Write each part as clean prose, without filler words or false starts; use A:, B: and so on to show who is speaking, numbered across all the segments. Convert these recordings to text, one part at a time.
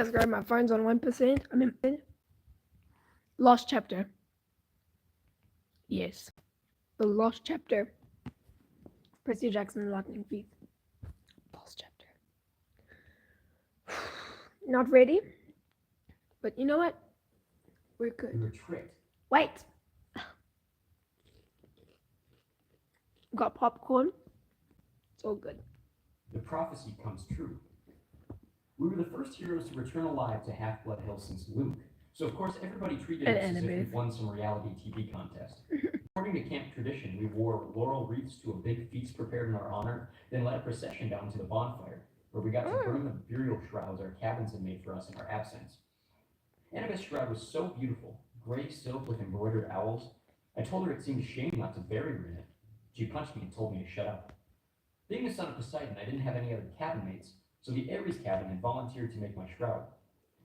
A: That's great. My phone's on 1%. I'm in Lost Chapter. Yes. The Lost Chapter. Percy Jackson and Lightning Thief. Lost Chapter. Not ready? But you know what? We're good.
B: We were tricked.
A: Wait! Got popcorn. It's all good.
B: The prophecy comes true. We were the first heroes to return alive to Half-Blood Hill since Luke, so of course everybody treated us as if we'd won some reality TV contest. According to camp tradition, we wore laurel wreaths to a big feast prepared in our honor, then led a procession down to the bonfire, where we got to burn the burial shrouds our cabins had made for us in our absence. Annabeth's shroud was so beautiful, gray silk with embroidered owls. I told her it seemed a shame not to bury her in it. She punched me and told me to shut up. Being the son of Poseidon, I didn't have any other cabin mates, so the Ares cabin had volunteered to make my shroud.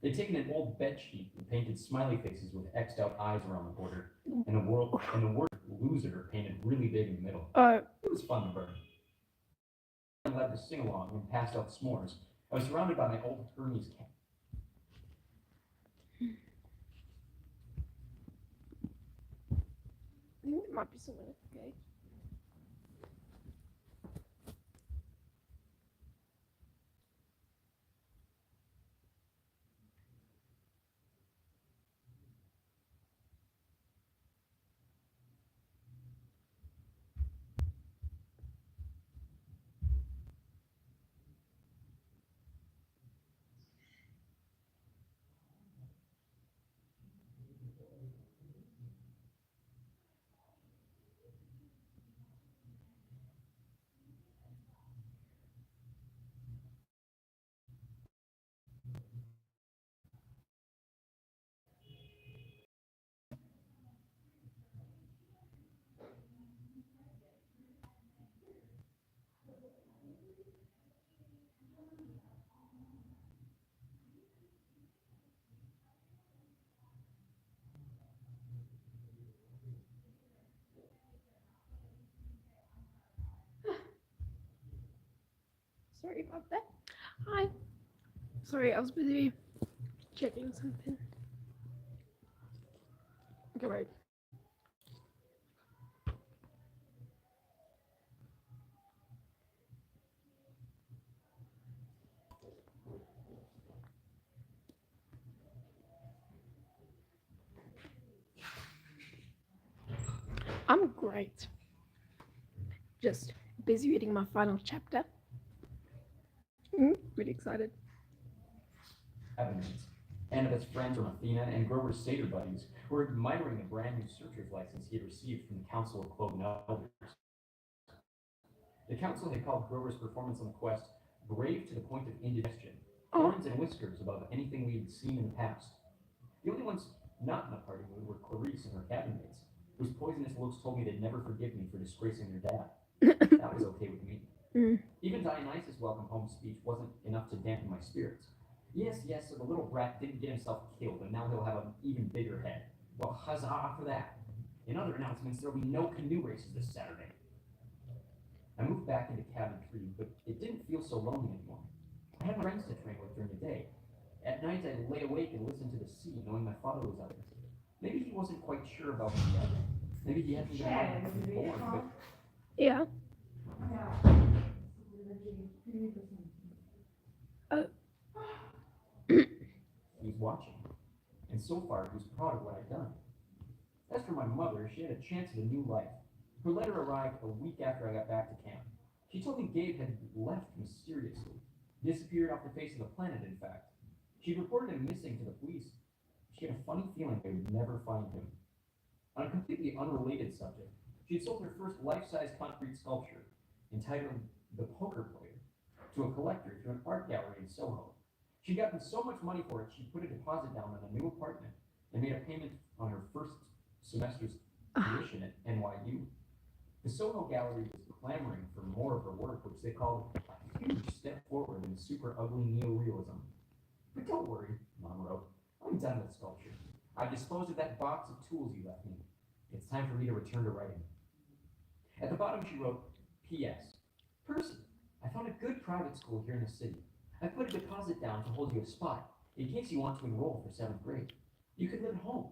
B: They'd taken an old bed sheet and painted smiley faces with X'd out eyes around the border, and the word loser painted really big in the middle. It was fun to burn. I led to sing along and passed out s'mores. I was surrounded by my old Hermes cat.
A: I think there might be someone. Okay. Sorry about that. Hi. Sorry, I was busy checking something. Okay, wait. I'm great. Just busy reading my final chapter. Really excited.
B: Cabin-mates. Annabeth's friends from Athena and Grover's satyr buddies were admiring the brand new searcher's license he had received from the Council of Cloven Elders. The council had called Grover's performance on the quest brave to the point of indigestion, horns and whiskers above anything we had seen in the past. The only ones not in the party mood were Clarice and her cabin mates, whose poisonous looks told me they'd never forgive me for disgracing their dad. That was okay with me. Even Dionysus' welcome home speech wasn't enough to dampen my spirits. Yes, so the little brat didn't get himself killed, and now he'll have an even bigger head. Well, huzzah for that. In other announcements, there'll be no canoe races this Saturday. I moved back into cabin 3, but it didn't feel so lonely anymore. I had my friends to train with during the day. At night, I'd lay awake and listen to the sea, knowing my father was out there. Maybe he wasn't quite sure about me yet. Maybe he hadn't been born, but...
A: Yeah.
B: He's watching. And so far, he was proud of what I'd done. As for my mother, she had a chance at a new life. Her letter arrived a week after I got back to camp. She told me Gabe had left mysteriously. Disappeared off the face of the planet, in fact. She'd reported him missing to the police. She had a funny feeling they would never find him. On a completely unrelated subject, she had sold her first life-size concrete sculpture, entitled The Poker Player, to a collector through an art gallery in Soho. She'd gotten so much money for it, she put a deposit down on a new apartment and made a payment on her first semester's tuition at NYU. The Soho Gallery was clamoring for more of her work, which they called a huge step forward in super ugly neorealism. But don't worry, Mom wrote. I'm done with sculpture. I've disposed of that box of tools you left me. It's time for me to return to writing. At the bottom she wrote, P.S. Percy, I found a good private school here in the city. I put a deposit down to hold you a spot. in case you want to enroll for 7th grade. You could live at home.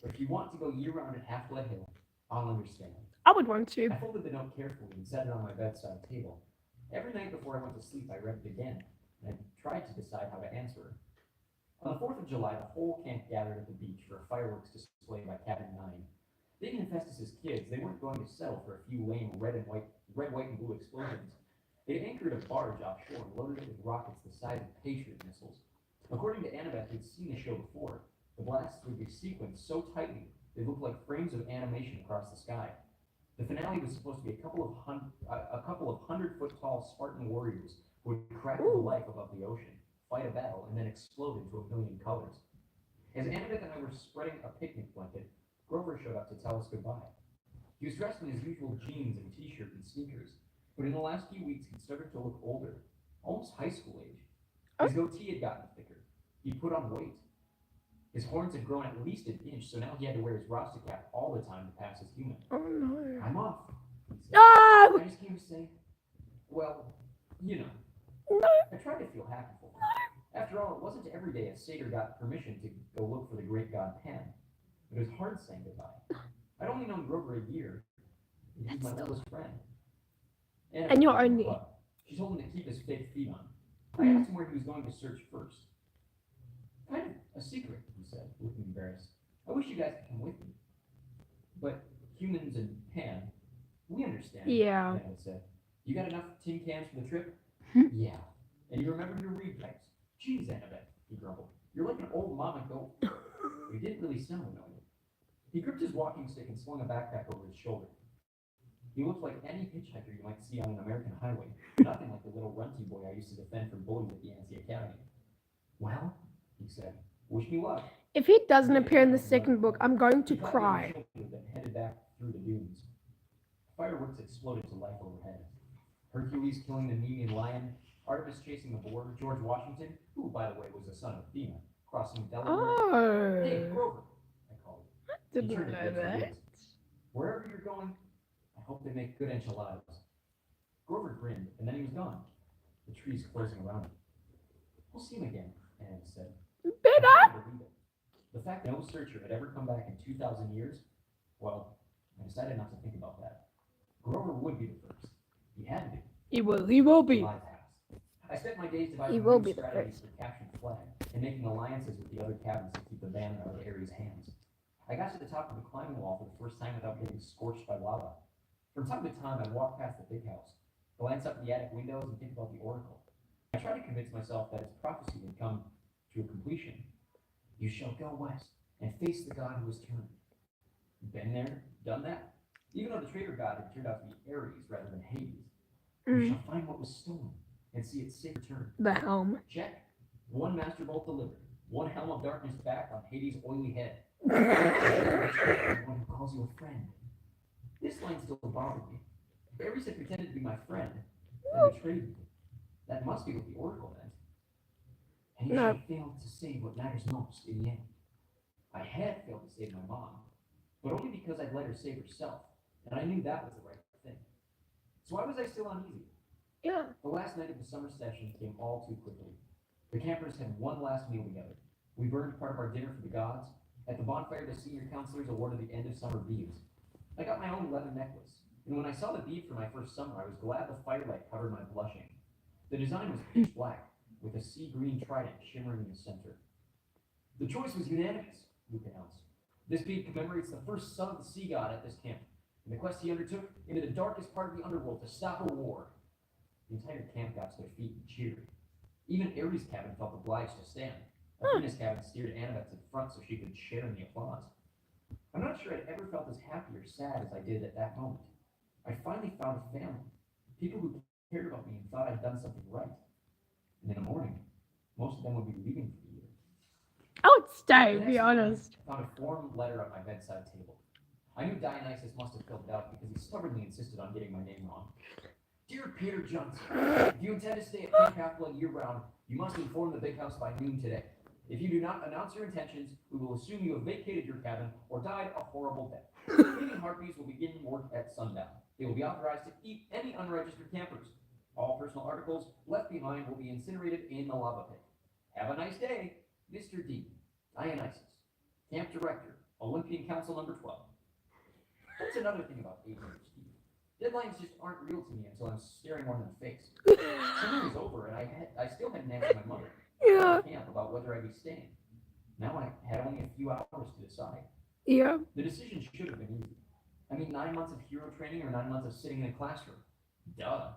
B: But if you want to go year-round at Half-Blood Hill, I'll understand.
A: I would want to.
B: I folded the note carefully and set it on my bedside table. Every night before I went to sleep, I read it again, and I tried to decide how to answer it. On the 4th of July, the whole camp gathered at the beach for a fireworks display by Cabin 9. Being in Festus's kids, they weren't going to settle for a few lame red, white, and blue explosions. They anchored a barge offshore and loaded it with rockets the size of Patriot missiles. According to Annabeth, who'd seen the show before, the blasts would be sequenced so tightly they looked like frames of animation across the sky. The finale was supposed to be a couple of 100-foot-tall Spartan warriors who would crackle the life above the ocean, fight a battle, and then explode into a million colors. As Annabeth and I were spreading a picnic blanket, Grover showed up to tell us goodbye. He was dressed in his usual jeans and t-shirt and sneakers, but in the last few weeks he'd started to look older, almost high school age. His goatee had gotten thicker. He put on weight. His horns had grown at least an inch, so now he had to wear his Rasta cap all the time to pass as human.
A: Oh no.
B: I'm off, he said.
A: No!
B: I just came to say, well, you know.
A: No.
B: I tried to feel happy for him. After all, it wasn't every day a satyr got permission to go look for the great god Pan. It was hard saying goodbye. I'd only known Grover a year, and he's my oldest friend.
A: And you're only.
B: She told him to keep his fake feet on. I asked him where he was going to search first. Kind of a secret, he said, looking embarrassed. I wish you guys could come with me. But humans and Pan, we understand.
A: Yeah.
B: Pan said. You got enough tin cans for the trip? Yeah. And you remember your reed pipes? Geez, Annabeth, he grumbled. You're like an old mama goat. You didn't really sound annoyed. He gripped his walking stick and swung a backpack over his shoulder. He looked like any hitchhiker you might see on an American highway, nothing like the little runty boy I used to defend from bullying at the Yancey Academy. Well, he said, wish me luck.
A: If he doesn't appear in the second book, I'm going to cry.
B: Then headed back through the dunes. Fireworks exploded to life overhead. Hercules killing the Nemean lion, Artemis chasing the boar, George Washington, who, by the way, was the son of Athena, crossing Delaware. Hey,
A: Oh.
B: Grover, I called.
A: Didn't
B: He turned
A: know
B: to
A: that.
B: Woods. Wherever you're going, I hope they make good enchiladas. Grover grinned, and then he was gone, the trees closing around him. We'll see him again, Anna said.
A: Better.
B: I couldn't believe it. The fact that no searcher had ever come back in 2,000 years, well, I decided not to think about that. Grover would be the first. He had to be.
A: He will be.
B: Live pass. I spent my days
A: He
B: devising
A: will
B: new
A: be the
B: strategies
A: first.
B: for capturing the flag and making alliances with the other cabins to keep the ban out of Ares' hands. I got to the top of the climbing wall for the first time without getting scorched by lava. From time to time, I'd walk past the big house, glance up the attic windows, and think about the oracle. I tried to convince myself that its prophecy had come to a completion. You shall go west and face the god who has turned. Been there, done that. Even though the traitor god had turned out to be Ares rather than Hades. You shall find what was stolen and see its safe return.
A: The helm.
B: Check. One master bolt delivered. One helm of darkness back on Hades' oily head. One who calls you a friend. This line still bothered me. If Ares had pretended to be my friend, then betrayed me. That must be what the oracle meant. And you
A: No.
B: should fail to save what matters most in the end. I had failed to save my mom, but only because I'd let her save herself, and I knew that was the right thing. So why was I still uneasy?
A: Yeah.
B: The last night of the summer session came all too quickly. The campers had one last meal together. We burned part of our dinner for the gods. At the bonfire, the senior counselors awarded the end of summer beads. I got my own leather necklace, and when I saw the bead for my first summer, I was glad the firelight covered my blushing. The design was pitch black, with a sea green trident shimmering in the center. The choice was unanimous, Luke announced. This bead commemorates the first son of the sea god at this camp, and the quest he undertook into the darkest part of the underworld to stop a war. The entire camp got to their feet and cheered. Even Ares' cabin felt obliged to stand. Athena's cabin steered Annabeth to the front so she could share in the applause. I'm not sure I'd ever felt as happy or sad as I did at that moment. I finally found a family, people who cared about me and thought I'd done something right. And in the morning, most of them would be leaving for the year.
A: I would stay,
B: The
A: be
B: next morning,
A: honest.
B: I found a form letter on my bedside table. I knew Dionysus must have filled it out because he stubbornly insisted on getting my name wrong. Dear Peter Johnson, if you intend to stay at Camp Half-Blood year-round, you must inform the big house by noon today. If you do not announce your intentions, we will assume you have vacated your cabin or died a horrible death. Cleaning harpies will begin work at sundown. They will be authorized to eat any unregistered campers. All personal articles left behind will be incinerated in the lava pit. Have a nice day. Mr. D, Dionysus, Camp Director, Olympian Council number 12. That's another thing about ADHD. Deadlines just aren't real to me until I'm staring one in the face. Summer was over and I still hadn't answered my mother
A: Yeah.
B: at camp about whether I'd be staying. Now I had only a few hours to decide.
A: Yeah.
B: The decision should have been easy. I mean, 9 months of hero training or 9 months of sitting in a classroom. Duh.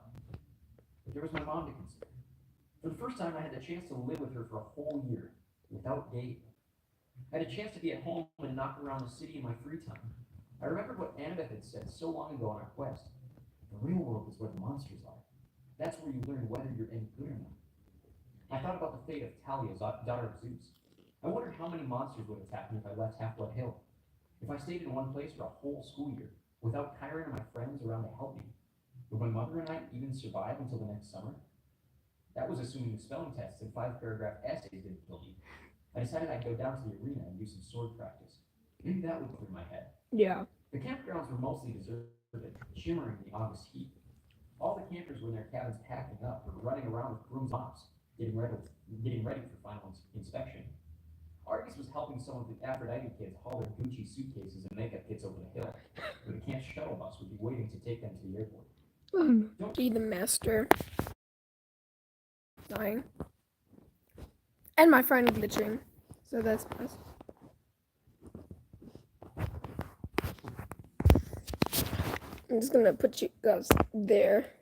B: But there was my mom to consider. For the first time, I had the chance to live with her for a whole year, without Gabe. I had a chance to be at home and knock around the city in my free time. I remembered what Annabeth had said so long ago on our quest. The real world is where the monsters are. That's where you learn whether you're any good or not. I thought about the fate of Talia, daughter of Zeus. I wondered how many monsters would attack me if I left Half-Blood Hill. If I stayed in one place for a whole school year, without Chiron or my friends around to help me, would my mother and I even survive until the next summer? That was assuming the spelling tests and 5-paragraph essays didn't kill me. I decided I'd go down to the arena and do some sword practice. Maybe that would clear my head.
A: Yeah.
B: The campgrounds were mostly deserted, shimmering in the August heat. All the campers were in their cabins packing up or running around with brooms and mops, getting ready for final inspection. Argus was helping some of the Aphrodite kids haul their Gucci suitcases and makeup kits over the hill, where the camp shuttle bus would be waiting to take them to the airport.
A: Be the master. Dying. And my friend glitching. So that's nice. I'm just gonna put you guys there.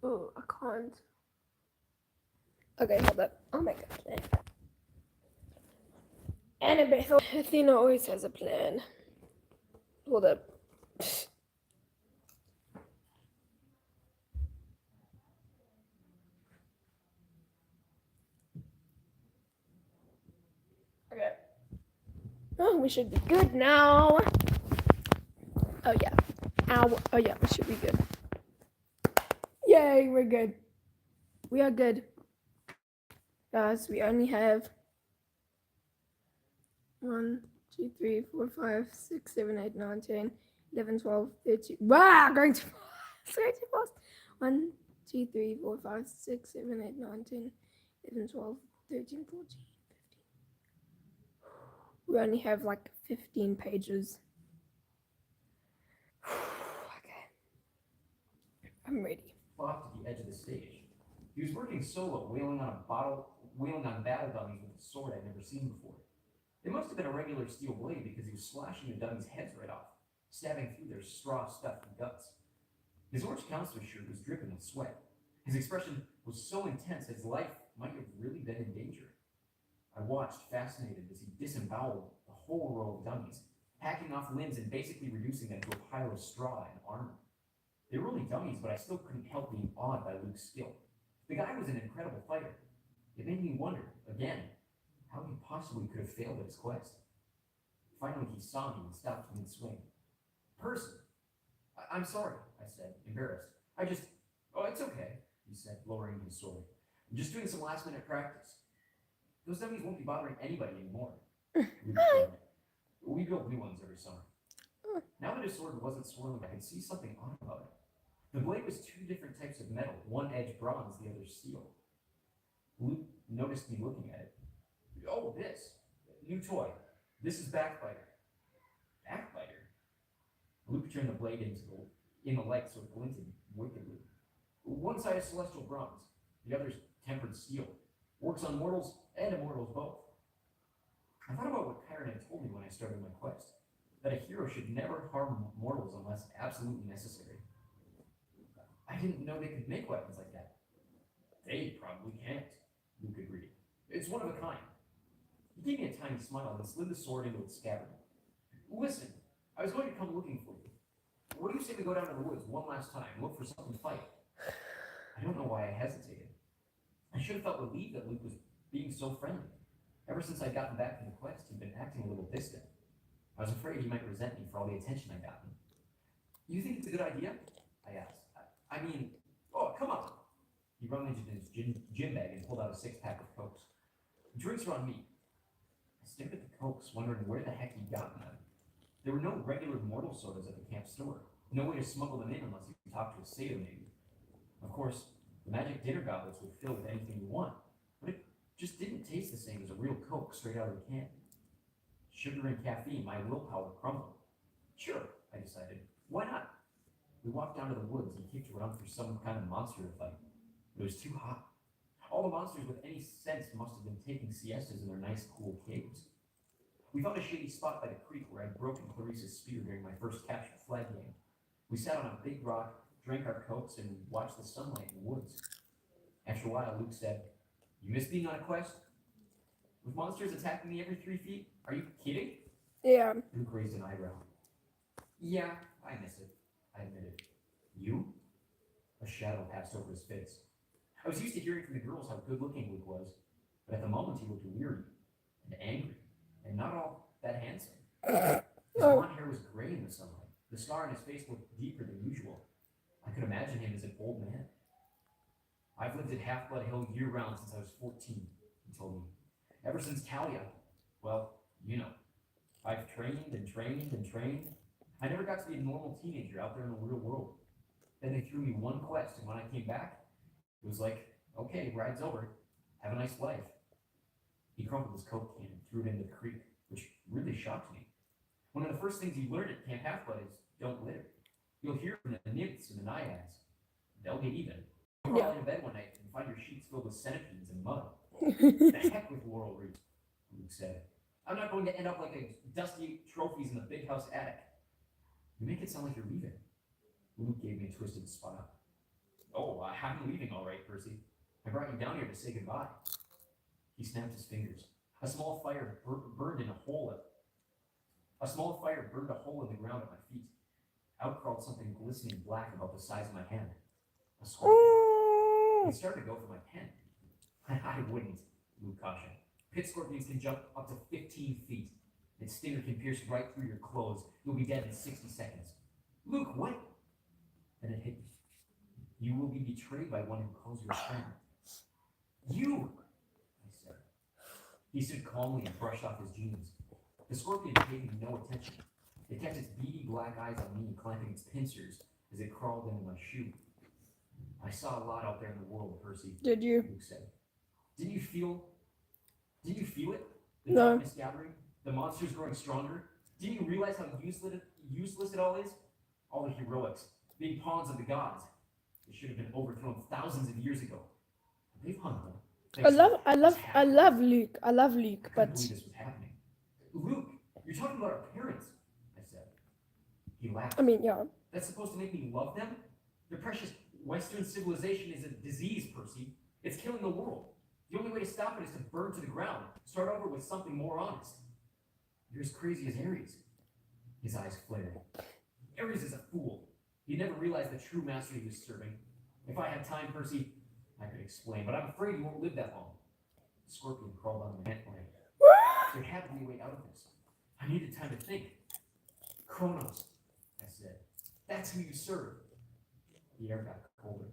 A: Oh, I can't. Okay, hold up. I'll make a plan. Annabeth, Athena always has a plan. Hold up. Okay. Oh, we should be good now. Oh yeah. Ow. Oh yeah, we should be good. Yay, we're good. We are good. Guys, we only have 1, 2, 3, 4, 5, 6, 7, 8, 9, 10, 11, 12, 13. Wow, going too fast. Going too fast. 1, 2, 3, 4, 5, 6, 7, 8, 9, 10, 11, 12, 13, 14, 15. We only have like 15 pages. Okay. I'm ready.
B: Off to the edge of the stage. He was working solo, wailing on battle dummies with a sword I'd never seen before. It must have been a regular steel blade because he was slashing the dummies' heads right off, stabbing through their straw-stuffed guts. His orange counselor shirt was dripping with sweat. His expression was so intense his life might have really been in danger. I watched, fascinated, as he disemboweled the whole row of dummies, hacking off limbs and basically reducing them to a pile of straw and armor. They were only dummies, but I still couldn't help being awed by Luke's skill. The guy was an incredible fighter. It made me wonder, again, how he possibly could have failed at his quest. Finally, he saw me and stopped mid-swing. Person! I'm sorry, I said, embarrassed. Oh, it's okay, he said, lowering his sword. I'm just doing some last-minute practice. Those dummies won't be bothering anybody anymore. We build new ones every summer. Now that his sword wasn't swirling, I could see something odd about it. The blade was 2 different types of metal, one edge bronze, the other steel. Luke noticed me looking at it. Oh, this. New toy. This is Backbiter. Backbiter? Luke turned the blade in the light so it glinted wickedly. One side is celestial bronze, the other's tempered steel. Works on mortals and immortals both. I thought about what Chiron had told me when I started my quest, that a hero should never harm mortals unless absolutely necessary. I didn't know they could make weapons like that. They probably can't, Luke agreed. It's one of a kind. He gave me a tiny smile and slid the sword into its scabbard. Listen, I was going to come looking for you. What do you say we go down to the woods one last time and look for something to fight? I don't know why I hesitated. I should have felt relieved that Luke was being so friendly. Ever since I'd gotten back from the quest, he'd been acting a little distant. I was afraid he might resent me for all the attention I'd gotten. You think it's a good idea? I asked. I mean, oh, come on. He rummaged in his gym bag and pulled out a 6-pack of Cokes. Drinks are on me. I stared at the Cokes, wondering where the heck he'd gotten them. There were no regular mortal sodas at the camp store. No way to smuggle them in unless you talked to a satyr maybe. Of course, the magic dinner goblets would fill with anything you want, but it just didn't taste the same as a real Coke straight out of the can. Sugar and caffeine, my willpower crumbled. Sure, I decided. Why not? We walked down to the woods and kicked around for some kind of monster to fight. It was too hot. All the monsters with any sense must have been taking siestas in their nice, cool caves. We found a shady spot by the creek where I'd broken Clarice's spear during my first captured flag game. We sat on a big rock, drank our cokes, and watched the sunlight in the woods. After a while, Luke said, "You miss being on a quest? With monsters attacking me every 3 feet? Are you kidding?"
A: Yeah.
B: Luke raised an eyebrow. "Yeah, I miss it," I admitted. "You?" A shadow passed over his face. I was used to hearing from the girls how good-looking Luke was, but at the moment he looked weary and angry, and not all that handsome. His blonde hair was gray in the sunlight. The scar on his face looked deeper than usual. I could imagine him as an old man. "I've lived at Half-Blood Hill year-round since I was 14, he told me. "Ever since Talia, well, you know. I've trained and trained and trained. I never got to be a normal teenager out there in the real world. Then they threw me one quest, and when I came back, it was like, okay, ride's over. Have a nice life." He crumpled his Coke can and threw it into the creek, which really shocked me. One of the first things you learn at Camp Half-Blood is don't litter. You'll hear from the nymphs and the naiads. They'll get even. You'll crawl into bed one night and find your sheets filled with centipedes and mud. "The heck with laurel wreaths," Luke said. "I'm not going to end up like a dusty trophies in the big house attic." "You make it sound like you're leaving." Luke gave me a twisted smile. "Oh, I'm leaving all right, Percy. I brought you down here to say goodbye." He snapped his fingers. A small fire burned a hole in the ground at my feet. Out crawled something glistening black about the size of my hand. A scorpion. It started to go for my pen. "I wouldn't," Luke cautioned. "Pit scorpions can jump up to 15 feet. Its stinger can pierce right through your clothes. You'll be dead in 60 seconds. "Luke, what?" Then it hit me. "You will be betrayed by one who calls you a friend." "You!" I said. He stood calmly and brushed off his jeans. The scorpion paid me no attention. It kept its beady black eyes on me, clamping its pincers as it crawled into my shoe. "I saw a lot out there in the world, Percy,"
A: Did you?
B: Luke said. Didn't you feel it? The
A: No.
B: darkness gathering? The monsters growing stronger? Didn't you realize how useless it all is? All the heroics, being pawns of the gods. They should have been overthrown thousands of years ago. But they've hung on.
A: I love Luke. I love Luke,
B: I couldn't
A: but
B: believe this was happening. "Luke, you're talking about our parents," I said. He laughed.
A: I mean, yeah.
B: "That's supposed to make me love them? Their precious Western civilization is a disease, Percy. It's killing the world. The only way to stop it is to burn to the ground, start over with something more honest. You're as crazy as Ares." His eyes flared. "Ares is a fool. He never realized the true master he was serving. If I had time, Percy, I could explain, but I'm afraid he won't live that long." The scorpion crawled on my neck. There had to be a way out of this. I needed time to think. "Kronos," I said. "That's who you serve." The air got colder.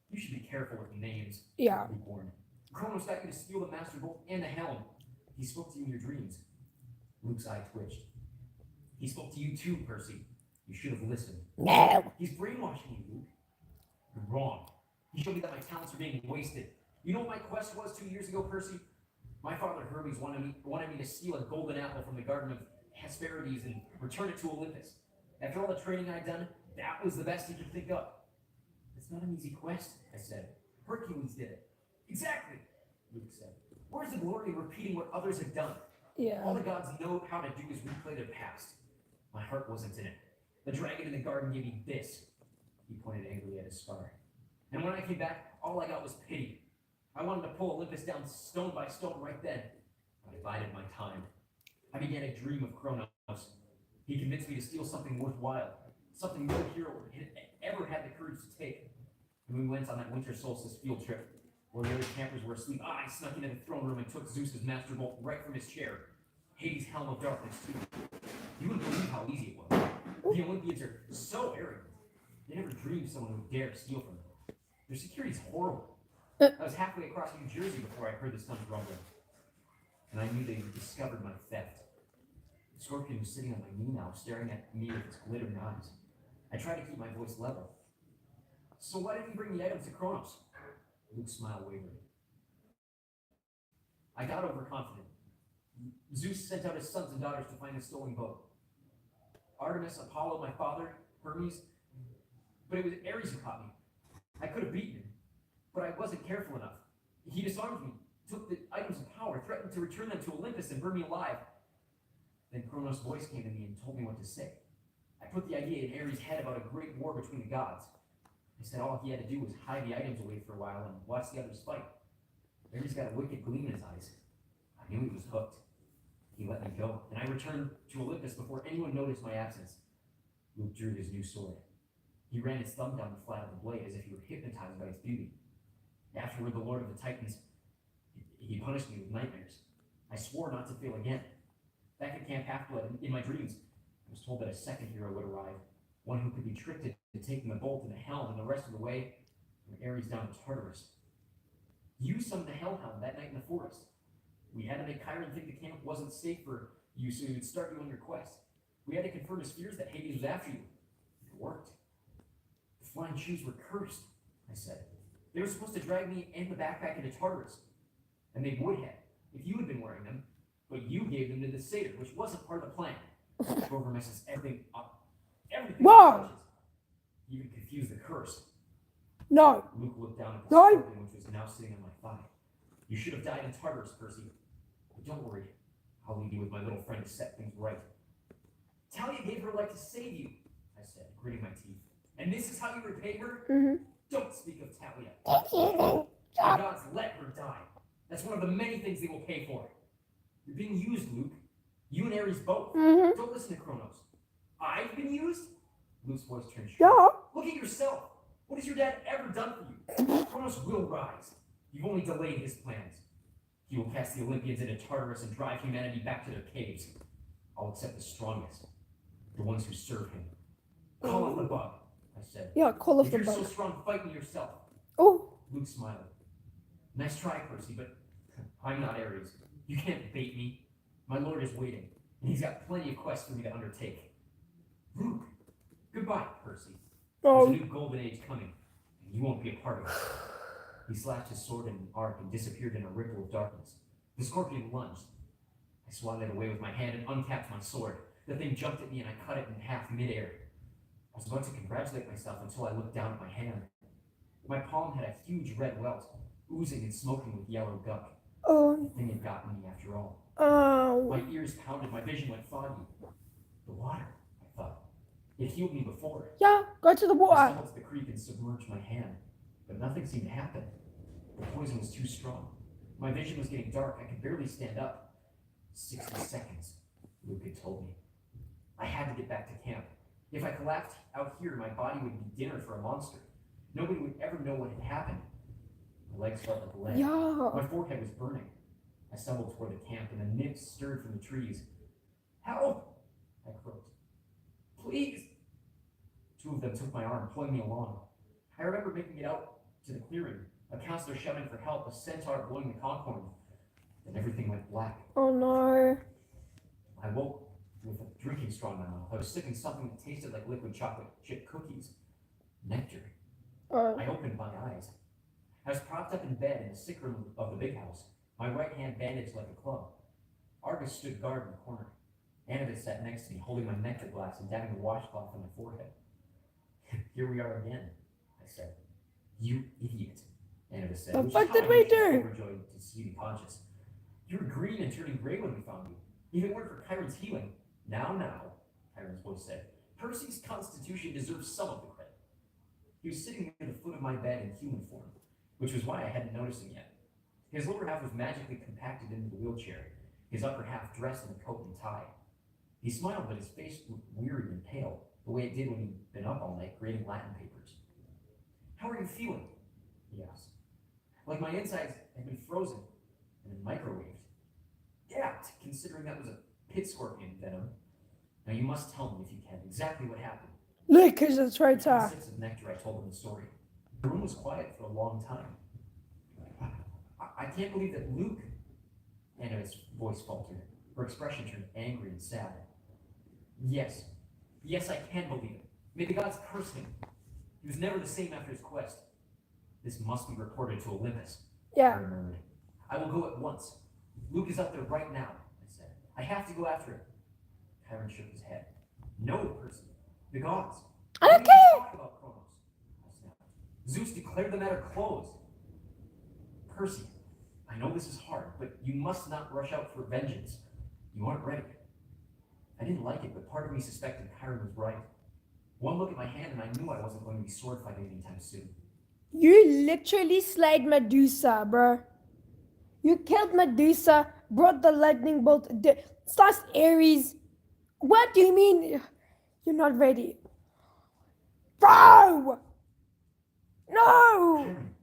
B: "You should be careful with names,"
A: Yeah.
B: he warned. "Kronos got you to steal the Master Bolt and the helm. He spoke to you in your dreams." Luke's eye twitched. "He spoke to you too, Percy. You should have listened."
A: No.
B: "He's brainwashing you, Luke." "You're wrong. He showed me that my talents are being wasted. You know what my quest was 2 years ago, Percy? My father Hermes wanted me to steal a golden apple from the Garden of Hesperides and return it to Olympus. After all the training I'd done, that was the best he could think of." "It's not an easy quest," I said. "Hercules did it." "Exactly," Luke said. "Where's the glory of repeating what others have done? All
A: Yeah.
B: the gods know how to do is replay their past. My heart wasn't in it. The dragon in the garden gave me this." He pointed angrily at his scar. "And when I came back, all I got was pity. I wanted to pull Olympus down stone by stone right then. But I bided my time. I began to dream of Kronos. He convinced me to steal something worthwhile, something no hero had ever had the courage to take. And we went on that winter solstice field trip. While the other campers were asleep, I snuck into the throne room and took Zeus's Master Bolt right from his chair. Hades' Helm of Darkness, too. You wouldn't believe how easy it was. The Olympians are so arrogant. They never dreamed someone would dare steal from them. Their security's horrible. I was halfway across New Jersey before I heard the stones rumbling. And I knew they had discovered my theft. The scorpion was sitting on my knee now, staring at me with its glittering eyes. I tried to keep my voice level. So why didn't you bring the items to Kronos? Luke's smile wavered. I got overconfident. Zeus sent out his sons and daughters to find the stolen boat. Artemis, Apollo, my father, Hermes. But it was Ares who caught me. I could have beaten him, but I wasn't careful enough. He disarmed me, took the items of power, threatened to return them to Olympus and burn me alive. Then Kronos' voice came to me and told me what to say. I put the idea in Ares' head about a great war between the gods. I said all he had to do was hide the items away for a while and watch the others fight. Ares got a wicked gleam in his eyes. I knew he was hooked. He let me go, and I returned to Olympus before anyone noticed my absence. Luke drew his new sword. He ran his thumb down the flat of the blade as if he were hypnotized by its beauty. Afterward, the Lord of the Titans, he punished me with nightmares. I swore not to fail again. Back at Camp Half-Blood, in my dreams, I was told that a second hero would arrive, one who could be tricked into taking the bolt and the helm and the rest of the way from Ares down to Tartarus. You summoned the Hellhound that night in the forest. We had to make Chiron think the camp wasn't safe for you, so he would start you on your quest. We had to confirm his fears that Hades was after you. It worked. The flying shoes were cursed, I said. They were supposed to drag me and the backpack into Tartarus. And they would have, if you had been wearing them, but you gave them to the satyr, which wasn't part of the plan. Grover messes everything up. Everything
A: Whoa!
B: touches. You even confused the curse.
A: No.
B: Luke looked down at the
A: No.
B: scorpion, which was now sitting on my thigh. You should have died in Tartarus, Percy. But don't worry. I'll leave you with my little friend to set things right. Talia gave her life to save you, I said, gritting my teeth. And this is how you repay her?
A: Mm-hmm.
B: Don't speak of Talia.
A: Thank you.
B: The gods let her die. That's one of the many things they will pay for. You're being used, Luke. You and Ares both.
A: Mm-hmm.
B: Don't listen to Kronos. I've been used? Luke's voice turned shrill.
A: Yeah.
B: Look at yourself. What has your dad ever done for you? Kronos will rise. You've only delayed his plans. He will cast the Olympians into Tartarus and drive humanity back to their caves. I'll accept the strongest, the ones who serve him. Call off the bug, I said.
A: Yeah, call off
B: If
A: the
B: you're so
A: bug.
B: strong, fight me yourself.
A: Oh.
B: Luke smiled. Nice try, Percy, but I'm not Ares. You can't bait me. My lord is waiting, and he's got plenty of quests for me to undertake. Luke, goodbye, Percy. There's
A: Oh.
B: a new golden age coming, and you won't be a part of it. He slashed his sword in an arc and disappeared in a ripple of darkness. The scorpion lunged. I swatted it away with my hand and uncapped my sword. The thing jumped at me and I cut it in half midair. I was about to congratulate myself until I looked down at my hand. My palm had a huge red welt, oozing and smoking with yellow gunk.
A: Oh.
B: The thing had gotten me after all.
A: Oh.
B: My ears pounded, my vision went foggy. The water, I thought. It healed me before.
A: Yeah, go to the
B: I
A: water.
B: stumbled to the creek and submerged my hand, but nothing seemed to happen. The poison was too strong. My vision was getting dark. I could barely stand up. 60 seconds, Luke had told me. I had to get back to camp. If I collapsed out here, my body would be dinner for a monster. Nobody would ever know what had happened. My legs felt like lead.
A: Yeah.
B: My forehead was burning. I stumbled toward the camp, and the nymphs stirred from the trees. Help! I croaked. Please! Two of them took my arm, pulling me along. I remember making it out to the clearing, a counselor shouting for help, a centaur blowing the conchorn. Then everything went black.
A: Oh no.
B: I woke with a drinking straw in my mouth. I was sipping something that tasted like liquid chocolate chip cookies. Nectar.
A: Oh.
B: I opened my eyes. I was propped up in bed in the sick room of the big house, my right hand bandaged like a club. Argus stood guard in the corner. Annabeth sat next to me, holding my nectar glass and dabbing the washcloth on my forehead. Here we are again, I said. You idiot, Annabeth said.
A: The
B: which
A: fuck
B: is how
A: did
B: I
A: we
B: knew she was
A: do?
B: overjoyed to see me conscious. You were green and turning gray when we found you. If it weren't for Chiron's healing, now, Chiron's voice said, Percy's constitution deserves some of the credit. He was sitting near the foot of my bed in human form, which was why I hadn't noticed him yet. His lower half was magically compacted into the wheelchair, his upper half dressed in a coat and tie. He smiled, but his face looked weary and pale, the way it did when he'd been up all night grading Latin papers. How are you feeling? He asked. Like my insides had been frozen and then microwaved. Gapped, considering that was a pit scorpion venom. Now you must tell me, if you can, exactly what happened.
A: Luke is a
B: After
A: traitor.
B: 6 sips of nectar, I told him the story. The room was quiet for a long time. I can't believe that Luke, Annabeth's voice faltered. Her expression turned angry and sad. Yes, I can believe it. May the gods curse him. He was never the same after his quest. This must be reported to Olympus.
A: Yeah.
B: Chiron murmured. I will go at once. Luke is up there right now, I said. I have to go after him. Chiron shook his head. No, Percy. The gods.
A: I don't
B: We
A: care.
B: didn't talk about Kronos. I snapped. Zeus declared the matter closed. Percy, I know this is hard, but you must not rush out for vengeance. You aren't ready. I didn't like it, but part of me suspected Chiron was right. One look at my hand and I knew I wasn't going to be sword fighting anytime soon.
A: You literally slayed Medusa, bro. You killed Medusa, brought the lightning bolt, sliced Ares. What do you mean you're not ready? Bro! No!
B: Chiron,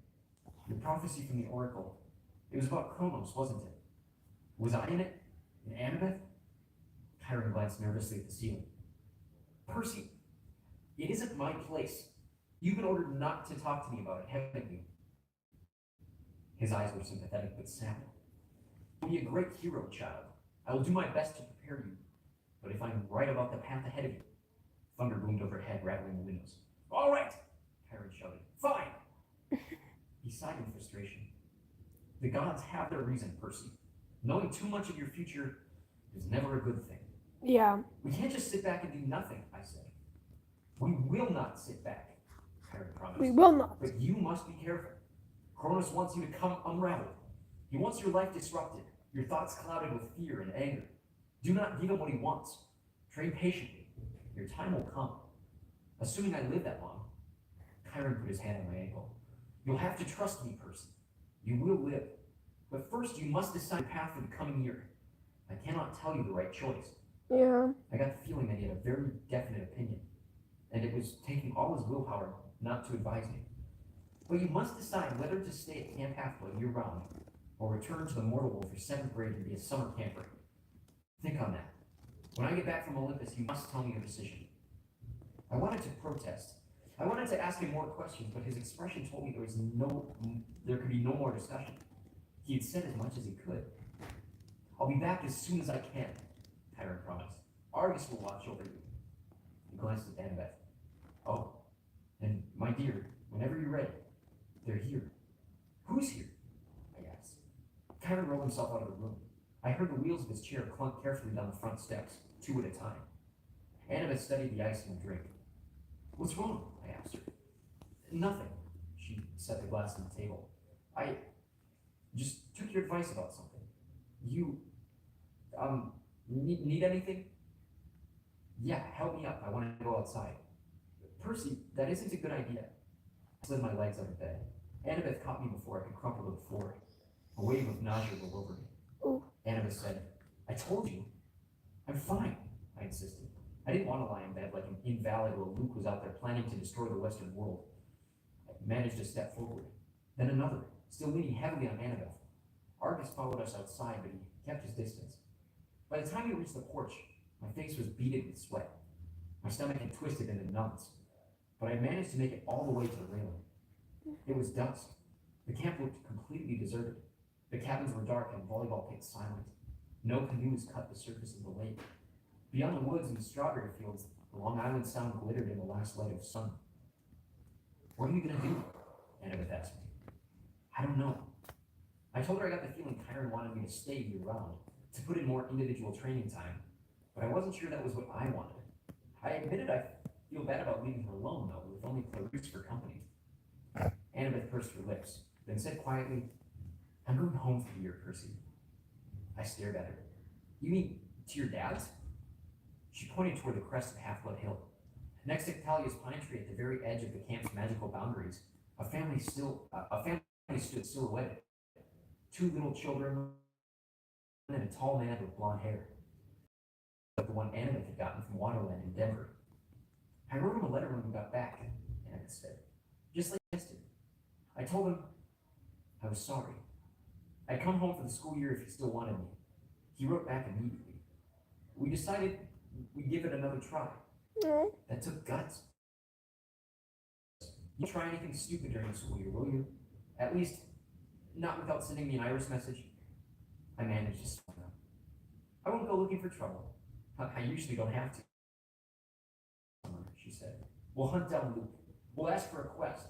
B: the prophecy from the oracle. It was about Kronos, wasn't it? Was I in it? In Annabeth? Chiron glanced nervously at the ceiling. Percy, it isn't my place. You've been ordered not to talk to me about it, haven't you? His eyes were sympathetic but sad. You'll be a great hero, child. I will do my best to prepare you. But if I'm right about the path ahead of you, thunder boomed overhead, rattling the windows. All right, Chiron shouted. Fine. He sighed in frustration. The gods have their reason, Percy. Knowing too much of your future is never a good thing.
A: Yeah.
B: We can't just sit back and do nothing, I said. We will not sit back, Chiron promised.
A: We will not.
B: But you must be careful. Kronos wants you to come unraveled. He wants your life disrupted, your thoughts clouded with fear and anger. Do not give him what he wants. Train patiently. Your time will come. Assuming I live that long. Chiron put his hand on my ankle. You'll have to trust me, Percy. You will live. But first you must decide the path for the coming year. I cannot tell you the right choice.
A: Yeah.
B: I got the feeling that he had a very definite opinion, and it was taking all his willpower not to advise me. But you must decide whether to stay at Camp Half-Blood year-round, or return to the Mortal World for 7th grade and be a summer camper. Think on that. When I get back from Olympus, you must tell me your decision. I wanted to protest. I wanted to ask him more questions, but his expression told me there could be no more discussion. He had said as much as he could. I'll be back as soon as I can, Chiron promised. Argus will watch over you. He glanced at Annabeth. Oh, and my dear, whenever you're ready, they're here. Who's here? I asked. Chiron rolled himself out of the room. I heard the wheels of his chair clunk carefully down the front steps, 2 at a time. Annabeth studied the ice in her drink. What's wrong? I asked her. Nothing. She set the glass on the table. I just took your advice about something. You, need anything? Yeah, help me up. I want to go outside. Percy, that isn't a good idea. I slid my legs out of bed. Annabeth caught me before I could crumple to the floor. A wave of nausea rolled over me.
A: Ooh.
B: Annabeth said, I told you. I'm fine, I insisted. I didn't want to lie in bed like an invalid while Luke was out there planning to destroy the Western world. I managed to step forward. Then another, still leaning heavily on Annabeth. Argus followed us outside, but he kept his distance. By the time we reached the porch, my face was beaded with sweat. My stomach had twisted into knots, but I managed to make it all the way to the railing. It was dusk. The camp looked completely deserted. The cabins were dark and volleyball pits silent. No canoes cut the surface of the lake. Beyond the woods and strawberry fields, the Long Island Sound glittered in the last light of sun. What are you going to do? Annabeth asked me. I don't know. I told her I got the feeling Chiron wanted me to stay year-round, to put in more individual training time, but I wasn't sure that was what I wanted. I admitted I feel bad about leaving her alone, though, with only Clarice for company. Annabeth pursed her lips, then said quietly, I'm going home for the year, Percy. I stared at her. You mean to your dad's? She pointed toward the crest of Half-Blood Hill. Next to Talia's pine tree at the very edge of the camp's magical boundaries, a family stood silhouetted. 2 little children and a tall man with blonde hair, like the one Annabeth had gotten from Waterland in Denver. I wrote him a letter when we got back, Annabeth said, just like yesterday. I told him I was sorry. I'd come home for the school year if he still wanted me. He wrote back immediately. We decided we'd give it another try.
A: No.
B: That took guts. You try anything stupid during the school year, will you? At least, not without sending me an Iris message. I managed to smile. I won't go looking for trouble. I usually don't have to. She said. We'll hunt down Luke. We'll ask for a quest.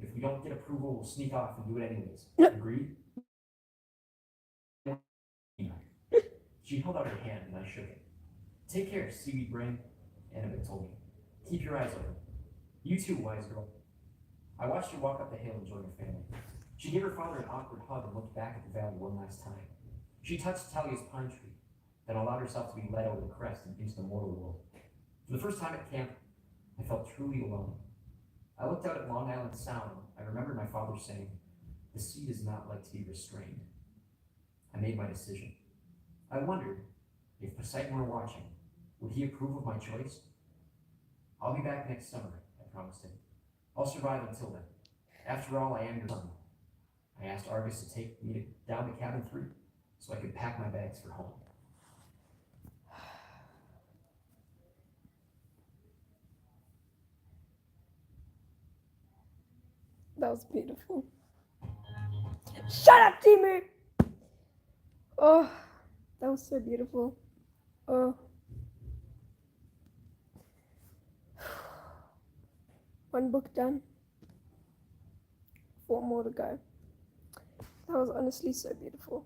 B: If we don't get approval, we'll sneak off and do it anyways.
A: No.
B: Agreed? She held out her hand and I shook it. Take care, seaweed brain, Annabeth told me. Keep your eyes open. You too, wise girl. I watched her walk up the hill and join her family. She gave her father an awkward hug and looked back at the valley one last time. She touched Talia's pine tree, then allowed herself to be led over the crest and into the mortal world. For the first time at camp, I felt truly alone. I looked out at Long Island Sound. I remembered my father saying, "The sea does not like to be restrained." I made my decision. I wondered if Poseidon were watching, would he approve of my choice? I'll be back next summer, I promised him. I'll survive until then. After all, I am your son. I asked Argus to take me down to cabin 3 so I could pack my bags for home.
A: That was beautiful. Shut up, Timu! Oh, that was so beautiful. Oh. One book done. 4 more to go. That was honestly so beautiful.